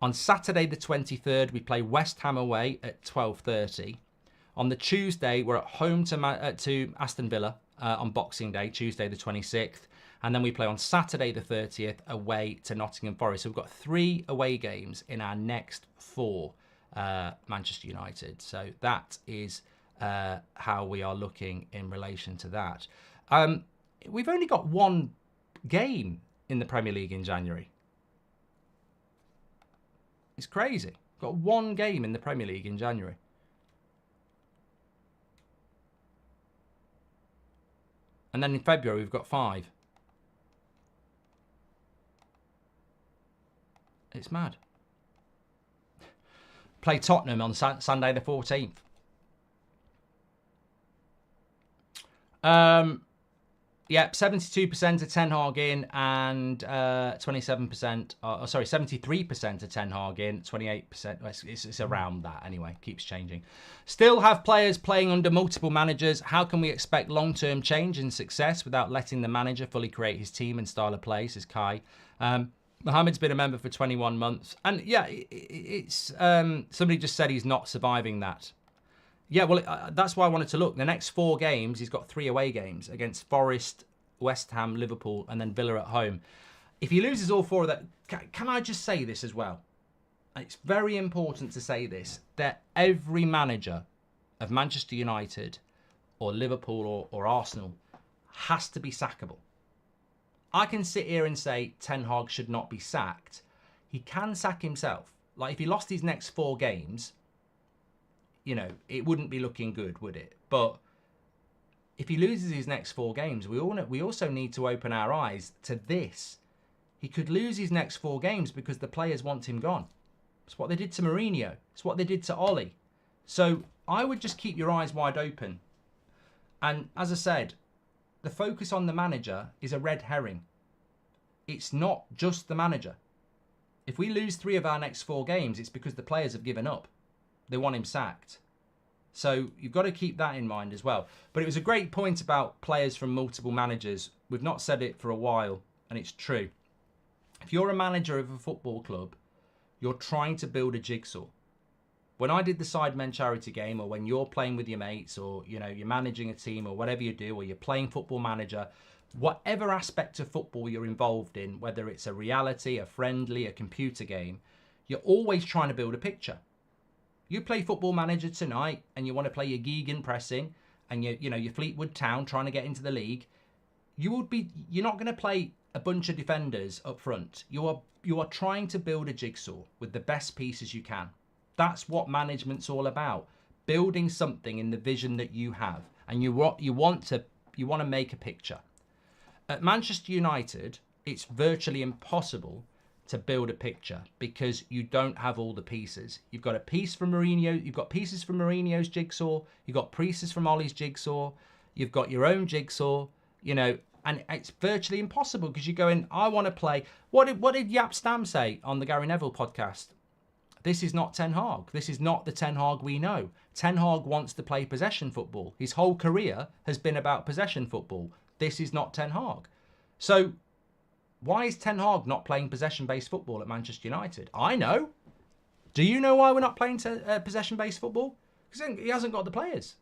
On Saturday the 23rd, we play West Ham away at 12:30. On the Tuesday, we're at home to Aston Villa on Boxing Day, Tuesday the 26th. And then we play on Saturday the 30th away to Nottingham Forest. So we've got 3 away games in our next 4 Manchester United. So that is how we are looking in relation to that. We've only got 1 game in the Premier League in January. It's crazy. We've got 1 game in the Premier League in January. And then in February, we've got 5. It's mad. Play Tottenham on Sunday the 14th. Yep, 72% of Ten Hag in and 27%, 73% of Ten Hag in, 28%. It's around that anyway, keeps changing. Still have players playing under multiple managers. How can we expect long-term change and success without letting the manager fully create his team and style of play, says Kai. Mohamed's been a member for 21 months. And yeah, it's somebody just said he's not surviving that. Yeah, well, that's why I wanted to look. The next 4 games, he's got 3 away games against Forest, West Ham, Liverpool, and then Villa at home. If he loses all 4 of that, can I just say this as well? It's very important to say this, that every manager of Manchester United or Liverpool or Arsenal has to be sackable. I can sit here and say Ten Hag should not be sacked. He can sack himself. Like, if he lost his next 4 games, you know, it wouldn't be looking good, would it? But if he loses his next 4 games, we also need to open our eyes to this. He could lose his next 4 games because the players want him gone. It's what they did to Mourinho. It's what they did to Ollie. So I would just keep your eyes wide open. And as I said, the focus on the manager is a red herring. It's not just the manager. If we lose 3 of our next 4 games, it's because the players have given up. They want him sacked. So you've got to keep that in mind as well. But it was a great point about players from multiple managers. We've not said it for a while, and it's true. If you're a manager of a football club, you're trying to build a jigsaw. When I did the Sidemen charity game, or when you're playing with your mates, or you know, you're managing a team, or whatever you do, or you're playing Football Manager, whatever aspect of football you're involved in, whether it's a reality, a friendly, a computer game, you're always trying to build a picture. You play Football Manager tonight and you want to play your Gegan pressing and your Fleetwood Town trying to get into the league. You're not going to play a bunch of defenders up front. You are trying to build a jigsaw with the best pieces you can. That's what management's all about. Building something in the vision that you have, and you want to make a picture. At Manchester United, it's virtually impossible to build a picture because you don't have all the pieces. You've got a piece from Mourinho, you've got pieces from Mourinho's jigsaw, you've got pieces from Ollie's jigsaw, you've got your own jigsaw, and it's virtually impossible because you're going, I want to play. What did Yap Stam say on the Gary Neville podcast? This is not Ten Hag. This is not the Ten Hag we know. Ten Hag wants to play possession football. His whole career has been about possession football. This is not Ten Hag. So why is Ten Hag not playing possession-based football at Manchester United? I know. Do you know why we're not playing possession-based football? Because he hasn't got the players.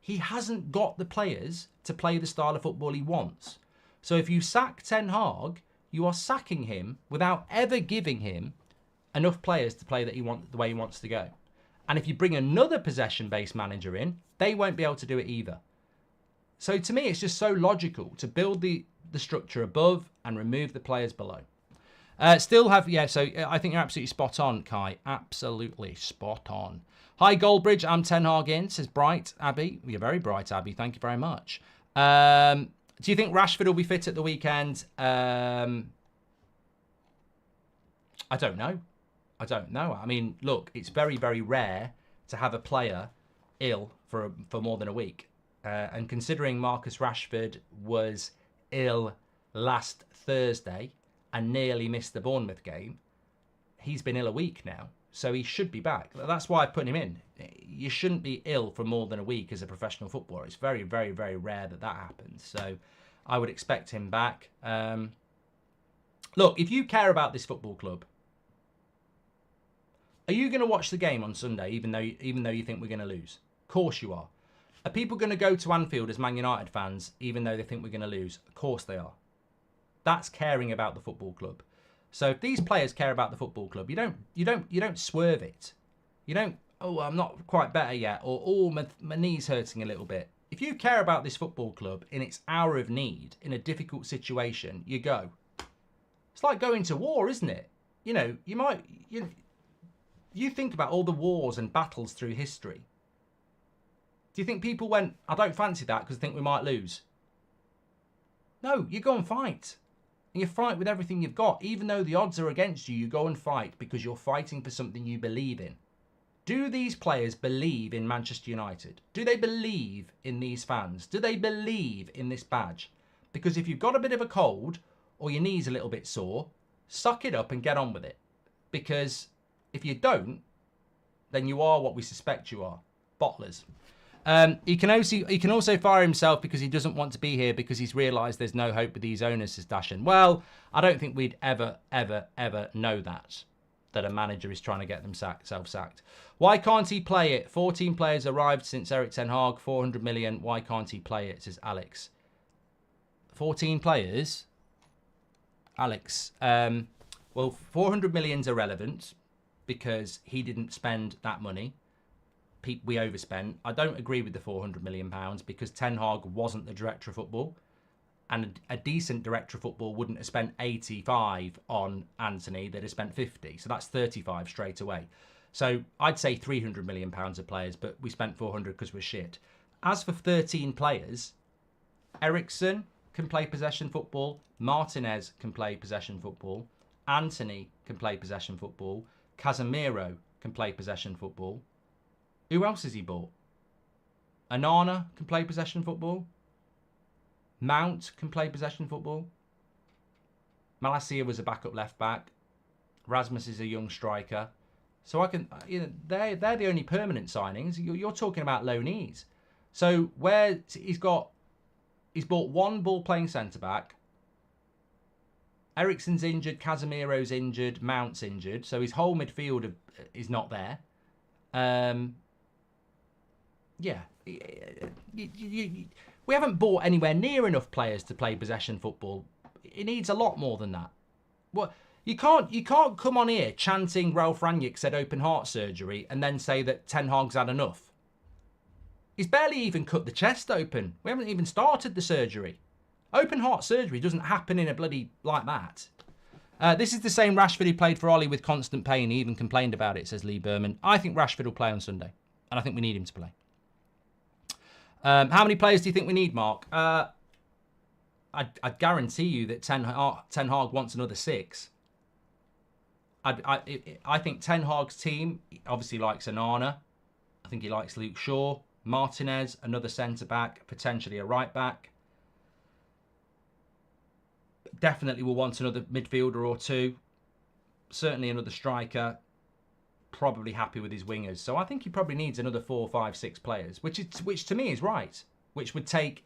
He hasn't got the players to play the style of football he wants. So if you sack Ten Hag, you are sacking him without ever giving him enough players to play the way he wants to go. And if you bring another possession-based manager in, they won't be able to do it either. So to me, it's just so logical to build the structure above and remove the players below. So I think you're absolutely spot on, Kai. Absolutely spot on. Hi, Goldbridge. I'm Ten Hag in, says Bright Abby. You're very bright, Abby. Thank you very much. Do you think Rashford will be fit at the weekend? I don't know. I mean, look, it's very, very rare to have a player ill for more than a week. And considering Marcus Rashford was ill last Thursday and nearly missed the Bournemouth game, he's been ill a week now. So he should be back. That's why I put him in. You shouldn't be ill for more than a week as a professional footballer. It's very, very, very rare that happens. So I would expect him back. Look, if you care about this football club, are you going to watch the game on Sunday, even though you think we're going to lose? Of course you are. Are people going to go to Anfield as Man United fans, even though they think we're going to lose? Of course they are. That's caring about the football club. So if these players care about the football club, you don't swerve it. You don't, oh, I'm not quite better yet, or oh, my knee's hurting a little bit. If you care about this football club in its hour of need, in a difficult situation, you go. It's like going to war, isn't it? You think about all the wars and battles through history. Do you think people went, I don't fancy that because I think we might lose? No, you go and fight. And you fight with everything you've got. Even though the odds are against you, you go and fight because you're fighting for something you believe in. Do these players believe in Manchester United? Do they believe in these fans? Do they believe in this badge? Because if you've got a bit of a cold or your knee's a little bit sore, suck it up and get on with it. Because if you don't, then you are what we suspect you are. Bottlers. He can also fire himself because he doesn't want to be here because he's realised there's no hope with these owners, says Dashan. Well, I don't think we'd ever know that a manager is trying to get them self-sacked. Why can't he play it? 14 players arrived since Erik Ten Hag, 400 million. Why can't he play it, says Alex. 14 players? Alex. Well, 400 million's irrelevant because he didn't spend that money. We overspent. I don't agree with the £400 million because Ten Hag wasn't the director of football, and a decent director of football wouldn't have spent 85 on Anthony. They'd have spent 50, so that's 35 straight away. So I'd say £300 million of players, but we spent 400 because we're shit. As for 13 players, Eriksen can play possession football, Martinez can play possession football, Anthony can play possession football, Casemiro can play possession football. Who else has he bought? Onana can play possession football. Mount can play possession football. Malacia was a backup left back. Rasmus is a young striker. So I can, they're the only permanent signings. You're talking about loanees. So where he's bought one ball playing centre back. Eriksen's injured, Casemiro's injured, Mount's injured. So his whole midfield is not there. Yeah, we haven't bought anywhere near enough players to play possession football. It needs a lot more than that. What You can't come on here chanting Ralph Rangnick said open heart surgery and then say that Ten Hag's had enough. He's barely even cut the chest open. We haven't even started the surgery. Open heart surgery doesn't happen in a bloody like that. This is the same Rashford who played for Ollie with constant pain. He even complained about it, says Lee Berman. I think Rashford will play on Sunday, and I think we need him to play. How many players do you think we need, Mark? I'd guarantee you that Ten Hag wants another 6. I think Ten Hag's team obviously likes Onana. I think he likes Luke Shaw, Martinez, another centre-back, potentially a right-back. Definitely will want another midfielder or 2. Certainly another striker. Probably happy with his wingers. So I think he probably needs another 4, 5, 6 players, which to me is right. Which would take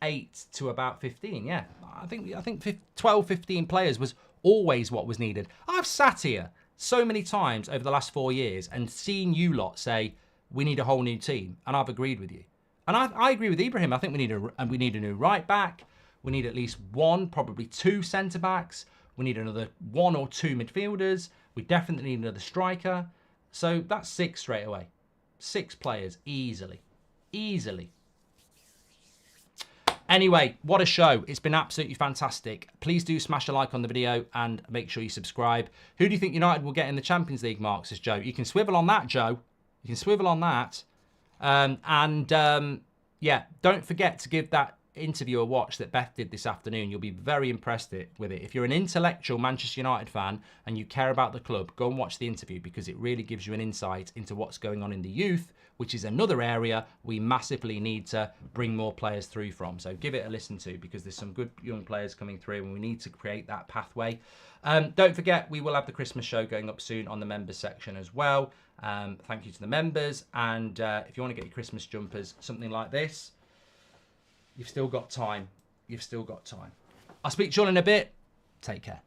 8 to about 15. Yeah, I think 12, 15 players was always what was needed. I've sat here so many times over the last 4 years and seen you lot say we need a whole new team, and I've agreed with you. And I agree with Ibrahim. I think we need a new right back. We need at least 1, probably 2 centre backs. We need another 1 or 2 midfielders. We definitely need another striker. So that's 6 straight away. 6 players easily. Easily. Anyway, what a show. It's been absolutely fantastic. Please do smash a like on the video and make sure you subscribe. Who do you think United will get in the Champions League, Mark, says Joe? You can swivel on that, Joe. You can swivel on that. Yeah, don't forget to give that interview a watch that Beth did this afternoon. You'll be very impressed with it. If you're an intellectual Manchester United fan and you care about the club, go and watch the interview because it really gives you an insight into what's going on in the youth, which is another area we massively need to bring more players through from. So give it a listen to because there's some good young players coming through and we need to create that pathway. Don't forget, we will have the Christmas show going up soon on the members section as well. Thank you to the members. And if you want to get your Christmas jumpers, something like this, you've still got time. You've still got time. I'll speak to you all in a bit. Take care.